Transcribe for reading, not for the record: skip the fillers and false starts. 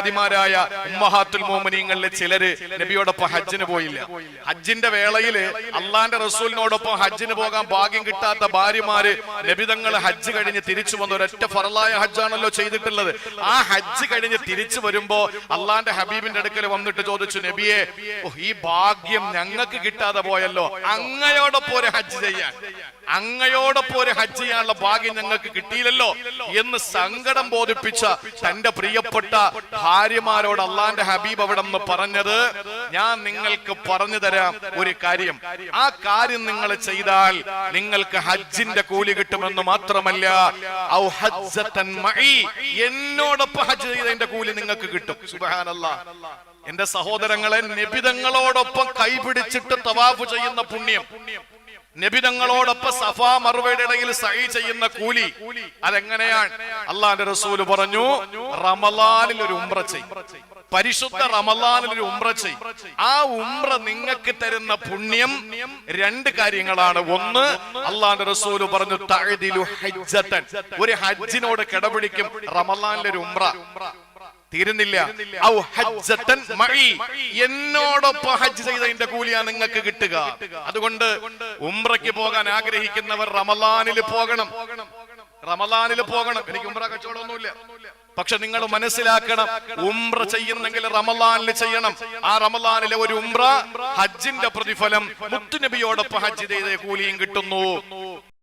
മഹദിമാരായ ഉമ്മഹാത്തുൽ മോമിനീങ്ങളിലെ ചിലര് നബിയോടൊപ്പം ഹജ്ജിന് പോയില്ല. ഹജ്ജിന്റെ വേളയില് അള്ളാന്റെ റസൂലിനോടൊപ്പം ഹജ്ജിന് പോകാൻ ഭാഗ്യം കിട്ടാത്ത ഭാര്യമാര് നബിതങ്ങൾ ഹജ്ജ് കഴിഞ്ഞ് തിരിച്ചു വന്ന ഒരൊറ്റ ഫറലായ ഹജ്ജാണല്ലോ ചെയ്തിട്ടുള്ളത്. ആ ഹജ്ജ് കഴിഞ്ഞ് തിരിച്ചു വരുമ്പോ അള്ളാന്റെ ഹബീബിന്റെ അടുക്കൽ വന്നിട്ട് ചോദിച്ചു, നബിയെ, ഈ ഭാഗ്യം ഞങ്ങൾക്ക് കിട്ടാതെ പോയല്ലോ, അങ്ങയോടൊപ്പം ഒരു ഹജ്ജ് ചെയ്യാൻ, അങ്ങയോടൊപ്പം ഒരു ഹജ്ജ് ചെയ്യാനുള്ള ഭാഗ്യം ഞങ്ങൾക്ക് കിട്ടിയില്ലല്ലോ എന്ന് സങ്കടം ബോധിപ്പിച്ച തന്റെ പ്രിയപ്പെട്ട ഭാര്യമാരോട് അള്ളാന്റെ ഹബീബ് അവിടെ നിന്ന് പറഞ്ഞത്, ഞാൻ നിങ്ങൾക്ക് പറഞ്ഞു തരാം ഒരു കാര്യം, ആ കാര്യം നിങ്ങൾ ചെയ്താൽ നിങ്ങൾക്ക് ഹജ്ജിന്റെ കൂലി കിട്ടുമെന്ന് മാത്രമല്ല, ഔ ഹജ്ജതൻ മഈ, എന്നോടൊപ്പം ഹജ്ജ് ചെയ്തതിന്റെ കൂലി നിങ്ങൾക്ക് കിട്ടും. സുബ്ഹാനല്ലാഹ്. എന്റെ സഹോദരങ്ങളെ, നബിതങ്ങളോടൊപ്പം കൈപിടിച്ചിട്ട് തവാഫ് ചെയ്യുന്ന പുണ്യം, നബിതങ്ങളോടൊപ്പം സഫാ മർവയുടെ ഇടയിൽ സഈ ചെയ്യുന്ന കൂലി, അതെങ്ങനെയാണ്? അള്ളാന്റെ റസൂല് പറഞ്ഞു, റമളാനിൽ ഒരു ഉംറ ചെയ്യും, പരിശുദ്ധ റമളാനിൽ ഒരു ഉംറ ചെയ്യും. ആ ഉംറ നിങ്ങൾക്ക് തരുന്ന പുണ്യം രണ്ട് കാര്യങ്ങളാണ്. ഒന്ന്, അള്ളാന്റെ റസൂല് പറഞ്ഞു, തഅദിലു ഹജ്ജതൻ, ഒരു ഹജ്ജിനോട് കിടപിടിക്കും റമളാനിലെ ഉംറ. തീരുന്നില്ല, ഔ ഹജ്ജതൻ മഈ, എന്നോടൊപ്പം ഹജ്ജ് ചെയ്തതിന്റെ കൂലിയാണ് നിങ്ങൾക്ക് കിട്ടുക. അതുകൊണ്ട് ഉംറയ്ക്ക് പോകാൻ ആഗ്രഹിക്കുന്നവർ റമളാനിൽ പോകണം, റമളാനിൽ പോകണം. എനിക്ക് ഉംറ കച്ചവടമൊന്നുമില്ല, പക്ഷെ നിങ്ങൾ മനസ്സിലാക്കണം, ഉംറ ചെയ്യുന്നെങ്കിൽ റമളാനിൽ ചെയ്യണം. ആ റമളാനിലെ ഒരു ഉംറ ഹജ്ജിന്റെ പ്രതിഫലം മുത്തുനബിയോടൊപ്പം ഹജ്ജ് ചെയ്ത കൂലിയും കിട്ടുന്നു.